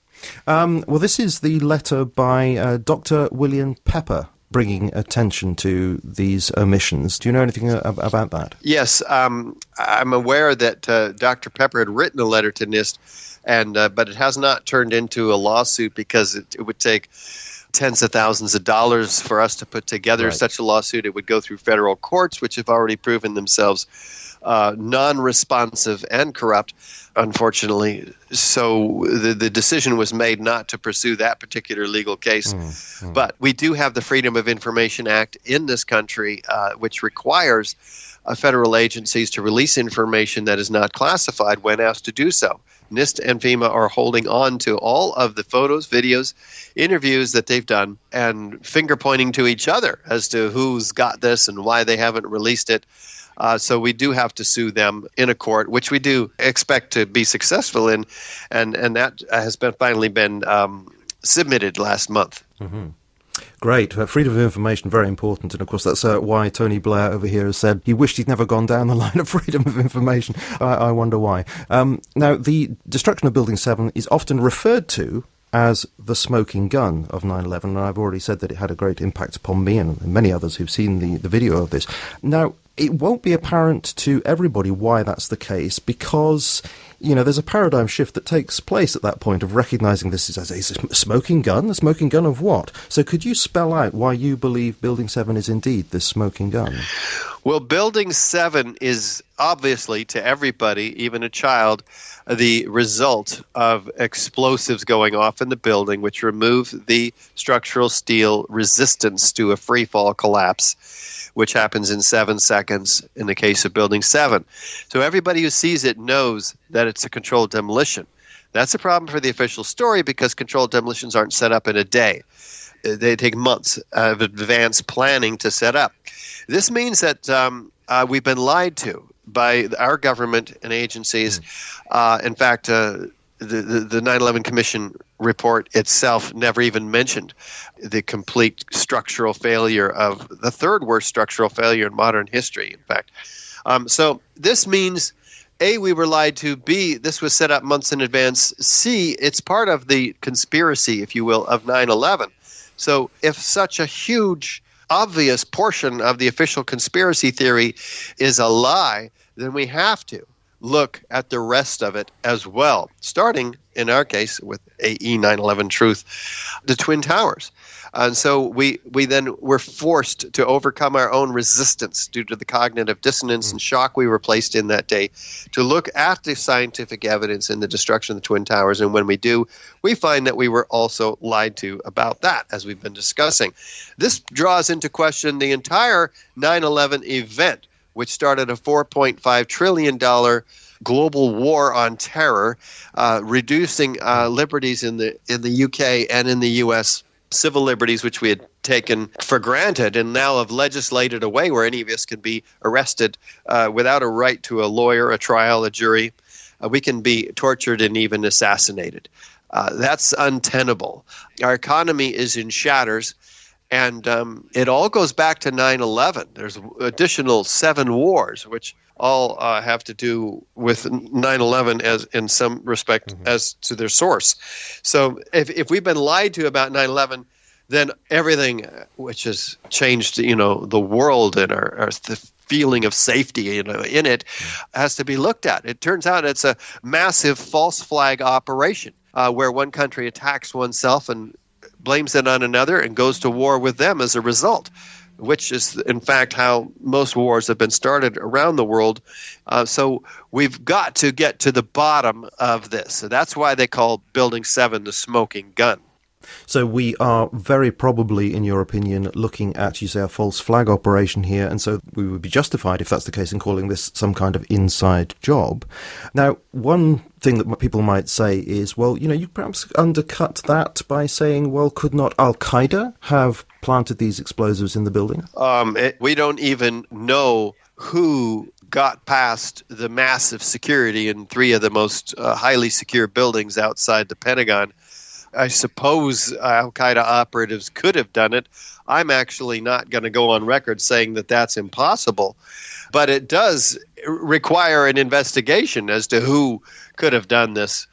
Well, this is the letter by Dr. William Pepper bringing attention to these omissions. Do you know anything about that? Yes, I'm aware that Dr. Pepper had written a letter to NIST, but it has not turned into a lawsuit, because it would take tens of thousands of dollars for us to put together such a lawsuit. It would go through federal courts, which have already proven themselves non-responsive and corrupt, unfortunately. So the decision was made not to pursue that particular legal case. But we do have the Freedom of Information Act in this country, which requires federal agencies to release information that is not classified when asked to do so. NIST and FEMA are holding on to all of the photos, videos, interviews that they've done, and finger-pointing to each other as to who's got this and why they haven't released it. So we do have to sue them in a court, which we do expect to be successful in, and that has finally been submitted last month. Mm-hmm. Great. Freedom of information, very important. And of course, that's why Tony Blair over here has said he wished he'd never gone down the line of freedom of information. I wonder why. Now, the destruction of Building 7 is often referred to as the smoking gun of 9/11, and I've already said that it had a great impact upon me and many others who've seen the video of this. Now, it won't be apparent to everybody why that's the case, because there's a paradigm shift that takes place at that point of recognizing this as a smoking gun. A smoking gun of what? So could you spell out why you believe Building 7 is indeed this smoking gun? Well, Building 7 is obviously, to everybody, even a child, the result of explosives going off in the building, which remove the structural steel resistance to a free-fall collapse, which happens in 7 seconds in the case of Building 7. So everybody who sees it knows that it's a controlled demolition. That's a problem for the official story, because controlled demolitions aren't set up in a day. They take months of advanced planning to set up. This means that we've been lied to by our government and agencies. In fact, the 9/11 Commission report itself never even mentioned the complete structural failure of the third worst structural failure in modern history, in fact. So this means, A, we were lied to, B, this was set up months in advance, C, it's part of the conspiracy, if you will, of 9/11. So if such a huge, obvious portion of the official conspiracy theory is a lie, then we have to look at the rest of it as well, starting, in our case, with AE 9/11 Truth, the Twin Towers. And so we then were forced to overcome our own resistance due to the cognitive dissonance and shock we were placed in that day to look at the scientific evidence in the destruction of the Twin Towers. And when we do, we find that we were also lied to about that, as we've been discussing. This draws into question the entire 9/11 event, which started a $4.5 trillion global war on terror, reducing liberties in the UK and in the US, civil liberties which we had taken for granted and now have legislated away, where any of us can be arrested without a right to a lawyer, a trial, a jury. We can be tortured and even assassinated. That's untenable. Our economy is in shatters. And it all goes back to 9/11. There's additional 7 wars, which all have to do with 9/11 as in some respect as to their source. So if we've been lied to about 9/11, then everything which has changed, the world and the feeling of safety, in it, has to be looked at. It turns out it's a massive false flag operation where one country attacks oneself and blames it on another and goes to war with them as a result, which is, in fact, how most wars have been started around the world. So we've got to get to the bottom of this. So that's why they call Building 7 the smoking gun. So we are very probably, in your opinion, looking at, you say, a false flag operation here, and so we would be justified, if that's the case, in calling this some kind of inside job. Now, one thing that people might say is, well, you perhaps undercut that by saying, well, could not Al-Qaeda have planted these explosives in the building? We don't even know who got past the massive security in 3 of the most highly secure buildings outside the Pentagon. I suppose Al-Qaeda operatives could have done it. I'm actually not going to go on record saying that that's impossible. But it does require an investigation as to who could have done this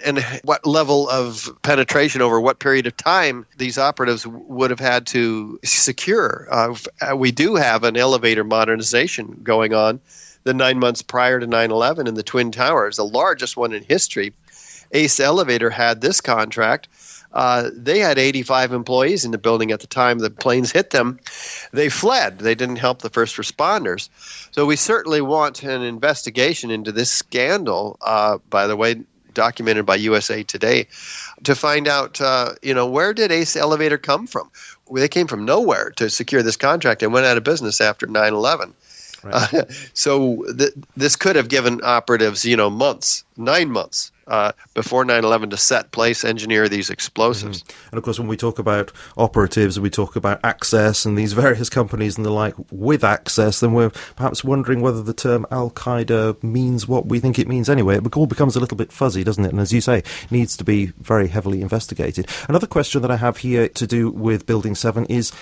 and what level of penetration over what period of time these operatives would have had to secure. We do have an elevator modernization going on the 9 months prior to 9/11 in the Twin Towers, the largest one in history. Ace Elevator had this contract. They had 85 employees in the building at the time the planes hit them. They fled. They didn't help the first responders. So we certainly want an investigation into this scandal, by the way, documented by USA Today, to find out, where did Ace Elevator come from? They came from nowhere to secure this contract and went out of business after 9/11. Right. So this could have given operatives, 9 months before 9/11 to set, place, engineer these explosives. And of course, when we talk about operatives, we talk about access and these various companies and the like with access, then we're perhaps wondering whether the term Al-Qaeda means what we think it means anyway. It all becomes a little bit fuzzy, doesn't it? And as you say, needs to be very heavily investigated. Another question that I have here to do with Building 7 is,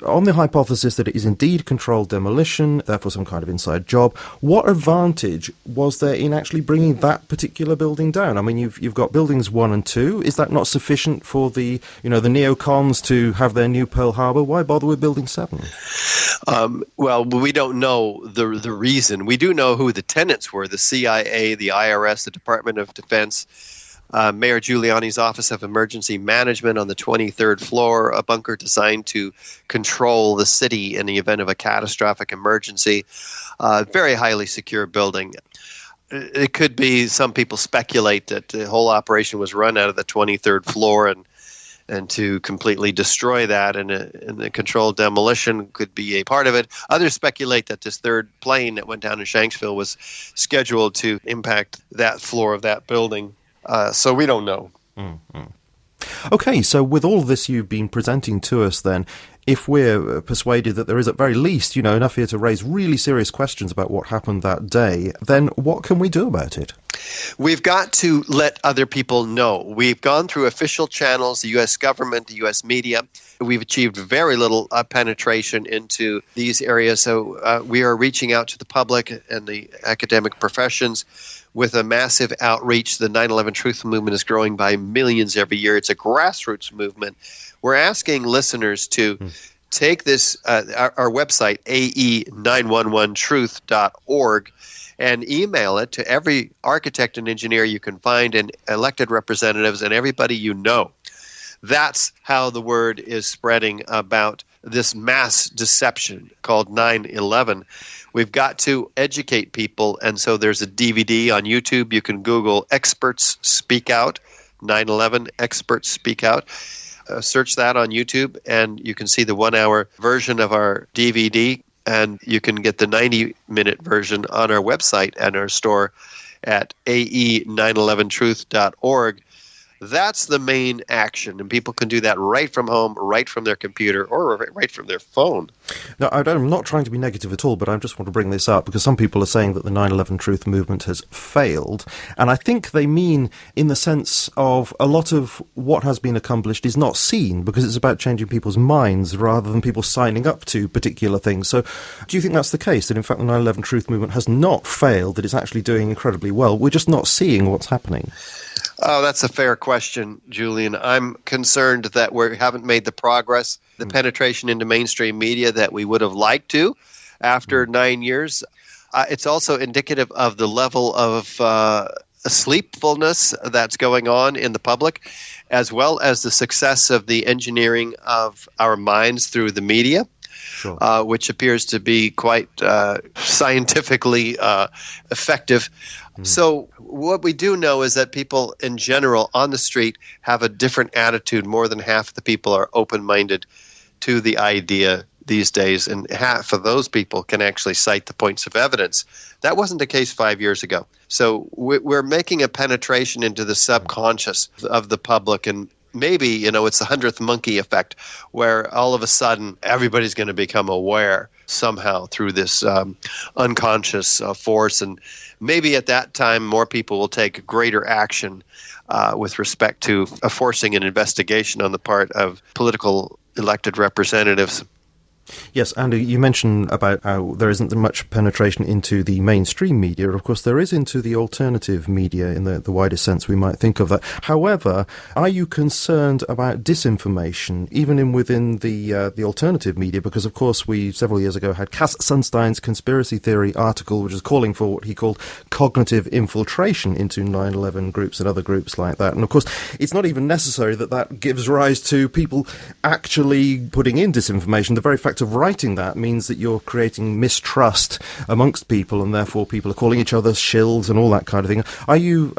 on the hypothesis that it is indeed controlled demolition, therefore some kind of inside job, what advantage was there in actually bringing that particular building down? I mean, you've got buildings 1 and 2. Is that not sufficient for the neocons to have their new Pearl Harbor? Why bother with Building 7? Well, we don't know the reason. We do know who the tenants were: the CIA, the IRS, the Department of Defense, Mayor Giuliani's Office of Emergency Management on the 23rd floor, a bunker designed to control the city in the event of a catastrophic emergency. Very highly secure building. It could be, some people speculate that the whole operation was run out of the 23rd floor and to completely destroy that, and the controlled demolition could be a part of it. Others speculate that this third plane that went down in Shanksville was scheduled to impact that floor of that building. So we don't know. Mm-hmm. Okay, so with all this you've been presenting to us then, if we're persuaded that there is at very least, enough here to raise really serious questions about what happened that day, then what can we do about it? We've got to let other people know. We've gone through official channels, the U.S. government, the U.S. media. We've achieved very little penetration into these areas, so we are reaching out to the public and the academic professions with a massive outreach. The 9/11 Truth Movement is growing by millions every year. It's a grassroots movement. We're asking listeners to take this, our website, ae911truth.org, and email it to every architect and engineer you can find and elected representatives and everybody you know. That's how the word is spreading about this mass deception called 9/11. We've got to educate people, and so there's a DVD on YouTube. You can Google Experts Speak Out, 9/11 Experts Speak Out. Search that on YouTube, and you can see the 1-hour version of our DVD, and you can get the 90-minute version on our website and our store at ae911truth.org. That's the main action, and people can do that right from home, right from their computer, or right from their phone. Now, I'm not trying to be negative at all, but I just want to bring this up because some people are saying that the 9/11 Truth movement has failed, and I think they mean in the sense of a lot of what has been accomplished is not seen because it's about changing people's minds rather than people signing up to particular things. So do you think that's the case, that in fact the 9/11 Truth movement has not failed, that it's actually doing incredibly well? We're just not seeing what's happening. Oh, that's a fair question, Julian. I'm concerned that we haven't made the progress, the penetration into mainstream media that we would have liked to after 9 years. It's also indicative of the level of sleepfulness that's going on in the public, as well as the success of the engineering of our minds through the media. Sure. Which appears to be quite scientifically effective. So what we do know is that people in general on the street have a different attitude. More than half of the people are open-minded to the idea these days, and half of those people can actually cite the points of evidence. That wasn't the case 5 years ago. So we're making a penetration into the subconscious of the public, and maybe, it's the 100th monkey effect, where all of a sudden everybody's going to become aware somehow through this unconscious force. And maybe at that time more people will take greater action with respect to forcing an investigation on the part of political elected representatives. Yes, Andy, you mentioned about how there isn't much penetration into the mainstream media. Of course, there is into the alternative media in the widest sense we might think of that. However, are you concerned about disinformation, even within the alternative media? Because, of course, we several years ago had Cass Sunstein's conspiracy theory article, which is calling for what he called cognitive infiltration into 9/11 groups and other groups like that. And, of course, it's not even necessary that gives rise to people actually putting in disinformation. The very fact of writing that means that you're creating mistrust amongst people, and therefore people are calling each other shills and all that kind of thing. Are you,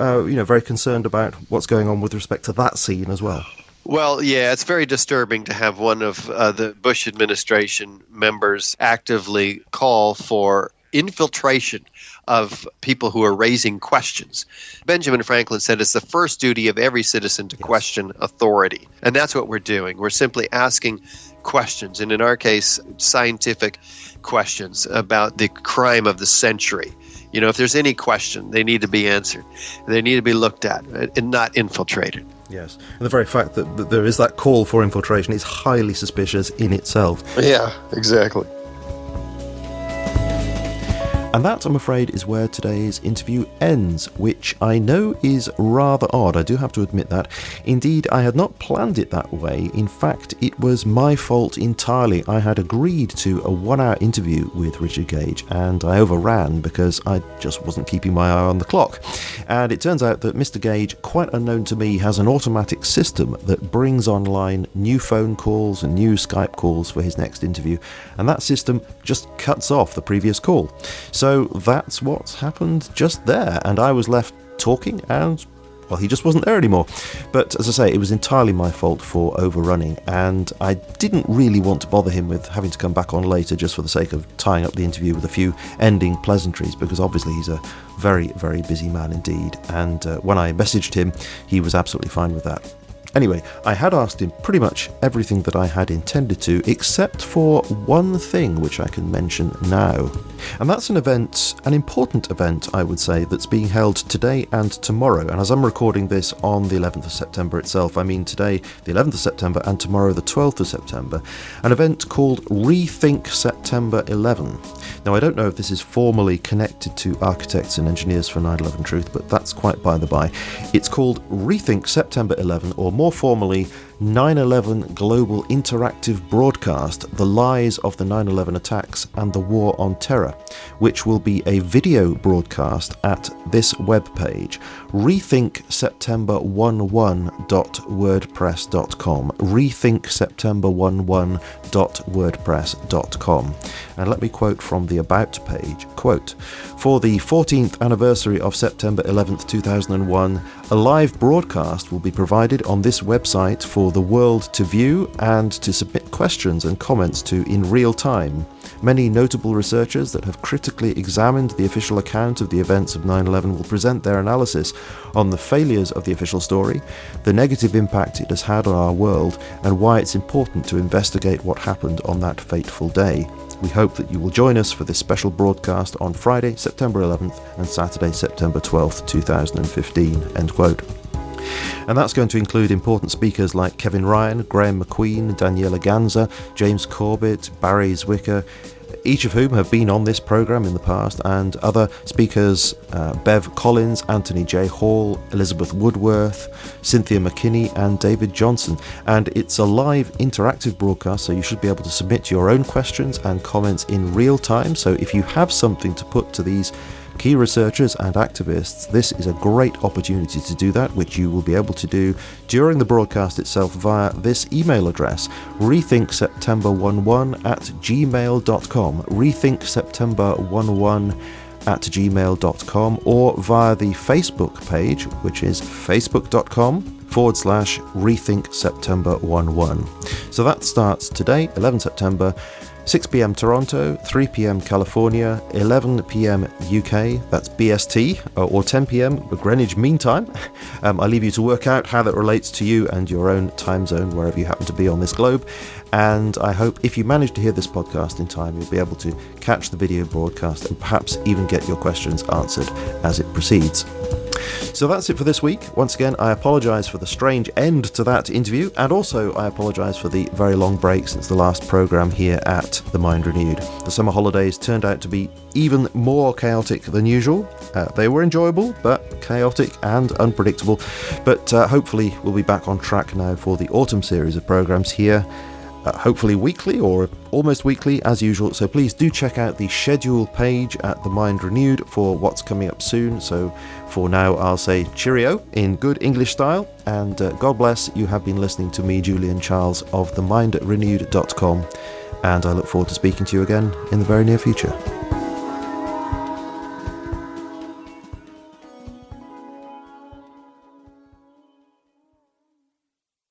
very concerned about what's going on with respect to that scene as well? Well, yeah, it's very disturbing to have one of the Bush administration members actively call for infiltration of people who are raising questions. Benjamin Franklin said it's the first duty of every citizen to question authority. And that's what we're doing. We're simply asking questions, and in our case, scientific questions about the crime of the century. If there's any question, they need to be answered. They need to be looked at and not infiltrated. Yes. And the very fact that there is that call for infiltration is highly suspicious in itself. Yeah, exactly. And that, I'm afraid, is where today's interview ends, which I know is rather odd. I do have to admit that. Indeed, I had not planned it that way. In fact, it was my fault entirely. I had agreed to a 1-hour interview with Richard Gage, and I overran because I just wasn't keeping my eye on the clock. And it turns out that Mr. Gage, quite unknown to me, has an automatic system that brings online new phone calls and new Skype calls for his next interview, and that system just cuts off the previous call. So that's what's happened just there, and I was left talking, and, well, he just wasn't there anymore. But as I say, it was entirely my fault for overrunning, and I didn't really want to bother him with having to come back on later just for the sake of tying up the interview with a few ending pleasantries, because obviously he's a very, very busy man indeed, and when I messaged him, he was absolutely fine with that. Anyway, I had asked him pretty much everything that I had intended to, except for one thing which I can mention now. And that's an event, an important event, I would say, that's being held today and tomorrow. And as I'm recording this on the 11th of September itself, I mean today, the 11th of September, and tomorrow, the 12th of September, an event called Rethink September 11. Now, I don't know if this is formally connected to Architects and Engineers for 9/11 Truth, but that's quite by the by. It's called Rethink September 11, or more formally, 9/11 Global Interactive Broadcast, The Lies of the 9/11 Attacks and the War on Terror, which will be a video broadcast at this webpage, rethinkseptember11.wordpress.com, rethinkseptember11.wordpress.com. And let me quote from the About page, quote, "For the 14th anniversary of September 11th, 2001, a live broadcast will be provided on this website for the world to view and to submit questions and comments to in real time. Many notable researchers that have critically examined the official account of the events of 9/11 will present their analysis on the failures of the official story, the negative impact it has had on our world, and why it's important to investigate what happened on that fateful day. We hope that you will join us for this special broadcast on Friday, September 11th and Saturday, September 12th, 2015, end quote. And that's going to include important speakers like Kevin Ryan, Graham McQueen, Daniela Ganza, James Corbett, Barry Zwicker, each of whom have been on this program in the past, and other speakers, Bev Collins, Anthony J. Hall, Elizabeth Woodworth, Cynthia McKinney, and David Johnson. And it's a live interactive broadcast, so you should be able to submit your own questions and comments in real time. So if you have something to put to these key researchers and activists, this is a great opportunity to do that, which you will be able to do during the broadcast itself via this email address, rethinkseptember11@gmail.com, rethinkseptember11@gmail.com, or via the Facebook page, which is facebook.com/rethinkseptember11. So that starts today, 11 September, 6 p.m. Toronto, 3 p.m. California, 11 p.m. UK, that's BST, or 10 p.m. Greenwich Mean Time. I leave you to work out how that relates to you and your own time zone, wherever you happen to be on this globe. And I hope if you manage to hear this podcast in time, you'll be able to catch the video broadcast and perhaps even get your questions answered as it proceeds. So that's it for this week. Once again, I apologise for the strange end to that interview, and also I apologise for the very long break since the last programme here at The Mind Renewed. The summer holidays turned out to be even more chaotic than usual. They were enjoyable, but chaotic and unpredictable. But hopefully we'll be back on track now for the autumn series of programmes here. Hopefully weekly or almost weekly as usual, so please do check out the schedule page at The Mind Renewed for what's coming up soon. So for now I'll say cheerio in good English style, and God bless. You have been listening to me, Julian Charles of themindrenewed.com, and I look forward to speaking to you again in the very near future.